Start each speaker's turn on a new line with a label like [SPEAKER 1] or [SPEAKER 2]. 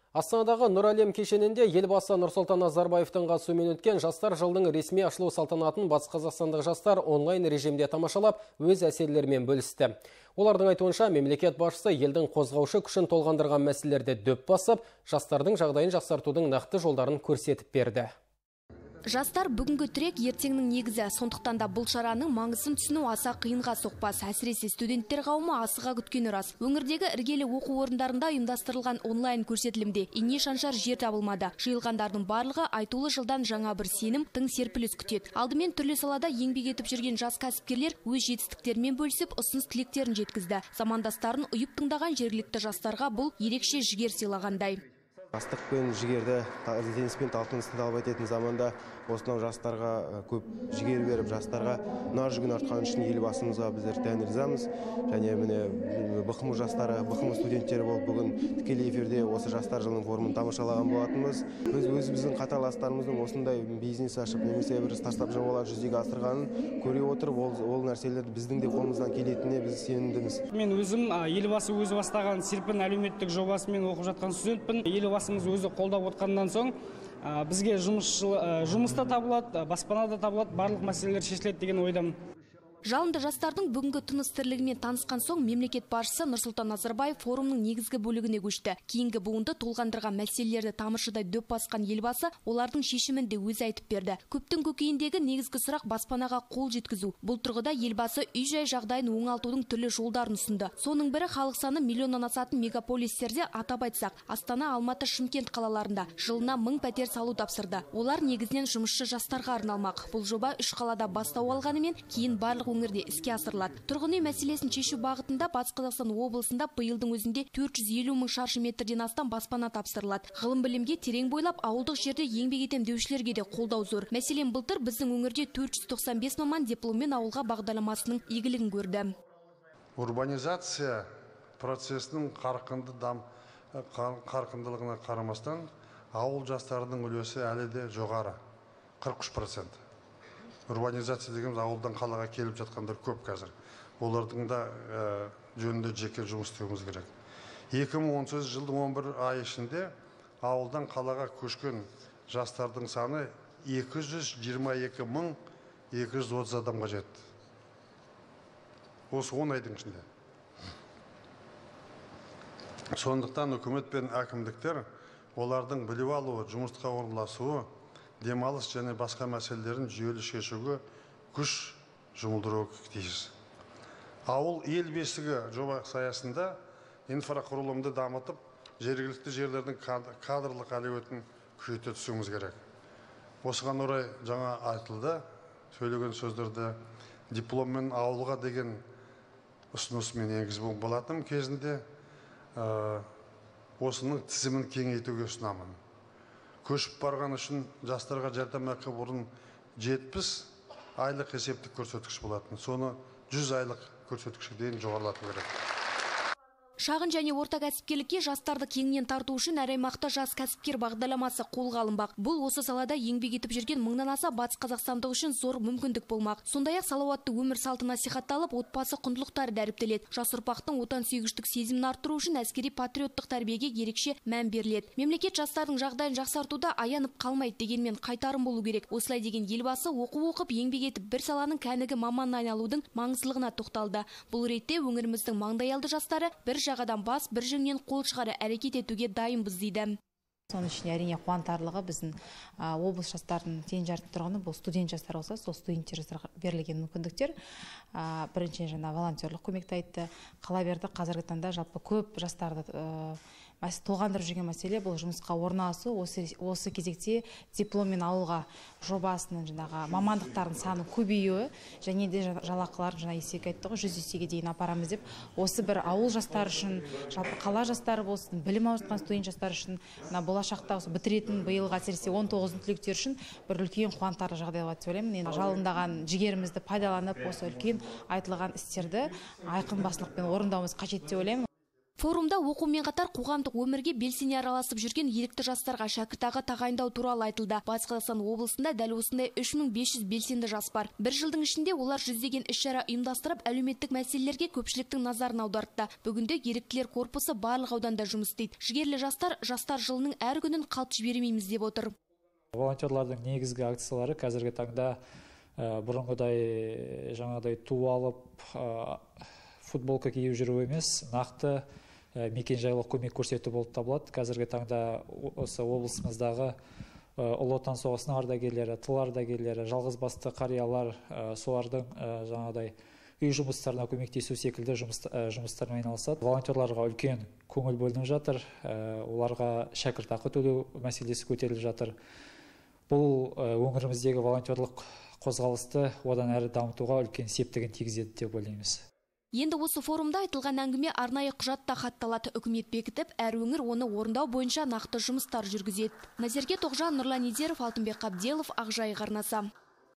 [SPEAKER 1] Астанадағы Нұр әлем кешенінде елбасы Нұрсұлтан Назарбаевтың қатысуымен өткен жастар жылдың ресми ашылу салтанатын батыс қазақстандық жастар онлайн режимде тамашалап, өз әсерлерімен бөлісті. Олардың айтуынша, мемлекет басшысы елдің қозғаушы күшін толғандырған мәселелерді дөп басып, жастардың жағдайын жақсартудың нақты жолдарын көрсетіп берді.
[SPEAKER 2] Жастар бүгінгі тірек ертеңнің негізі, сондықтан да бұл шараның маңызын түсіну аса қиынға соқпас. Әсіресе студенттер қауымы асыға күткені рас. Өңірдегі іргелі оқу орындарында ұйымдастырылған онлайн көрсетілімде ине шаншар жер табылмады. Жиылғандардың барлығы айтулы жылдан жаңа бір сенім, тың серпіліс күтеді. Алдымен түрлі салада еңбек етіп жүрген жас кәсіпкерлер өз жетістіктерімен бөлісіп, ұсыныс тілектерін жеткізді. Замандастарын ұйып тыңдаған жергілікті жастарға бұл ерекше жігер сыйлағандай.
[SPEAKER 3] Астық пен жігерді, ізденіспен талпынысты талап ететін заманда осынау жастарға көп жігер беріп, жастарға нар жүгін артқан үшін елбасымызға біздер дән ризамыз. Және міне БХМ жастары, БХМ студенттері болып бүгін тікелей эфирде осы жастар жылының форумын тамашалаған болатынбыз. Біз өзіміздің қатарластарымыздың осындай бизнес ашып, немесе бір стартап жобалар жүзеге асырғанын көре отырып, ол нәрселер біздің де қолымыздан келетініне біз сенімдіміз.
[SPEAKER 4] Мен өзім елбасы өзі бастаған серпін әлеуметтік жобасымен оқып жатқан студентпін. Елбасымыз өзі қолдап отқаннан соң бізге жұмыста табылады, баспанада табылады, барлық мәселелер шешіледі деген ойдамын.
[SPEAKER 2] Жалынды жастардың бүгінгі тыныс тірлігімен танысқан соң мемлекет басшысы Нұрсұлтан Назарбаев форумның негізгі бөлігіне көшті. Кейінгі буынды толғандырған мәселелерді тамыршыдай дөп басқан елбасы олардың шешімін де өзі айтып берді. Көптің көкейіндегі негізгі сұрақ баспанаға қол жеткізу. Бұл тұрғыда елбасы үй-жай жағдайын оңалтудың түрлі жолдарын ұсынды. Соның бірі халық саны миллионнан асатын мегаполистерде, атап айтсақ, Астана, Алматы, Шымкент қалаларында жылына 1000 пәтер салу тапсырды. Олар негізінен жұмысшы жастарға арналмақ. Бұл жоба 3 қалада бастау алғанымен, кейін барлық өңірде іске асырылады. Тұрғын үй мәселесін шешу бағытында Батыс Қазақстан облысында биылдың өзінде 450 мың шаршы метрден астам баспана тапсырылады. Ғылым білімге терең бойлап, ауылдық жерде еңбек етем деушілерге де қолдау зор. Мәселен, былтыр біздің өңірде 495 маман дипломмен ауылға бағдарламасының игілігін көрді.
[SPEAKER 5] Урбанизация процесінің қарқындылығына қарамастан, ауыл жастарының үлесі әлі де жоғары, 43%. Урбанизация дегеніміз ауылдан қалаға келіп жатқандар көп қазір. Олардың да жөнінде жеке жұмыс істеуіміз керек. 2018 жылдың 11 ай ішінде ауылдан қалаға көшкен жастардың саны 222 мың 230 адамға жетті. Осы 10 айдың ішінде. Сондықтан үкімет пен әкімдіктер олардың біліп алуы, жұмысқа орналасуы, демалыс және басқа мәселелерін жүйелі шешуге күш жұмылдыруы тиіс. Ауыл ел бесігі жоба саясында инфрақұрылымды дамытып, жергілікті жерлердің кадрлық әлеуетін күшейте түсуіміз керек. Осыған орай жаңа айтылды, сөйлеген сөздерді дипломмен ауылға деген ұсынысымен енгізген болатыным кезінде осының тізімін кеңейтуге ұсынамын. Көшіп барған үшін жастарға жәрдемақы бұрын 70 айлық есептік көрсеткіш болатын. Соны 100 айлық көрсеткішке дейін жоғарылату керек.
[SPEAKER 2] Шағын және орта кәсіпкерлікке жастарды кеңінен тарту үшін әр аймақта жас кәсіпкер бағдарламасы қолға алынбақ. Бұл осы салада еңбек етіп жүрген мыңнан аса батыс қазақстандық үшін зор мүмкіндік болмақ. Сондай-ақ салауатты өмір салты насихатталып, отбасы құндылықтары дәріптеледі. Жас ұрпақтың отансүйгіштік сезімін арттыру үшін әскери патриоттық тәрбиеге ерекше мән беріледі. Мемлекет жастардың жағдайын жақсартуда аянып қалмайды дегенмен қайтарым болу керек. Осылай деген елбасы оқу оқып, еңбек етіп бір саланың кәнігі маманына айналудың маңыздылығына тоқталды. Бұл ретте өңіріміздің маңдайалды жастары бір жағадан бас, бір жеңнен қол шығары әрекет етуге дайынбыз дейді.
[SPEAKER 6] Соның ішінде әрине қуантарлығы біздің облыс жастарының тең жарты тұрғаны бұл студент жастар болса, сол студенттер жастарға берілген мүмкіндіктер. Бірінші жаңа волонтерлық көмекті айтты. Қала берді қазіргі таңда жалпы көп жастарды толғандырып жүрген мәселе бұл жұмысқа орналасу. Осы кезекте дипломмен ауылға жобасының жаңағы мамандықтардың саны көбеюі және де жалақыларын жаңа есеге айтты ғой 100 есеге дейін апарамыз деп. Осы бір ауыл жастары үшін, жалпы қала жастары болсын, білім алып жатқан студент жастар үшін, болашақта осы бітіретін биылғы әсіресе 19 түлектер үшін бір үлкен қуантарлық жағдай болады деп ойлаймын. Енді жалындаған жігерімізді пайдаланып, осы үлкен айтылған істерді айқын басымдықпен орындауымыз қажет деп ойлаймын.
[SPEAKER 2] Форумда оқумен қатар қоғамдық өмірге белсене араласып жүрген ерікті жастарға шәкіртақы тағайындау туралы айтылды. Батыс Қазақстан облысында дәл осындай 3500 белсенді жас бар. Бір жылдың ішінде олар жүздеген іс-шара ұйымдастырып, әлеуметтік мәселелерге көпшіліктің назарын аудартты. Бүгінде еріктілер корпусы барлық ауданда жұмыс істейді. Жігерлі жастар жылының әр күнін қалт жібермейміз деп отыр.
[SPEAKER 7] Волонтерлардың негізгі акциялары қазіргі таңда бұрынғыдай жаңағыдай ту алып, футболка киіп жүру емес, нақты мекен-жайлық көмек көрсету болып табылады. Қазіргі таңда осы облысымыздағы Ұлы Отан соғысының ардагерлері, тыл ардагерлері, жалғызбасты қариялар, солардың жаңағыдай үй жұмыстарына көмектесу секілді жұмыстармен айналысады. Волонтерларға үлкен көңіл бөлініп жатыр, оларға шәкіртақы төлеу мәселесі көтеріліп жатыр. Бұл өңіріміздегі волонтерлық қозғалысты одан әрі дамытуға үлкен септігін тигізеді деп ойлаймыз.
[SPEAKER 2] Енді осы форумда айтылған әңгіме арнайы құжатта хатталады. Үкімет бекітіп, әр өңір оны орындау бойынша нақты жұмыстар жүргізеді. Назерке Тоғжан, Нұрлан Идеров, Алтынбек Қабделов, Ақжайық арнасы.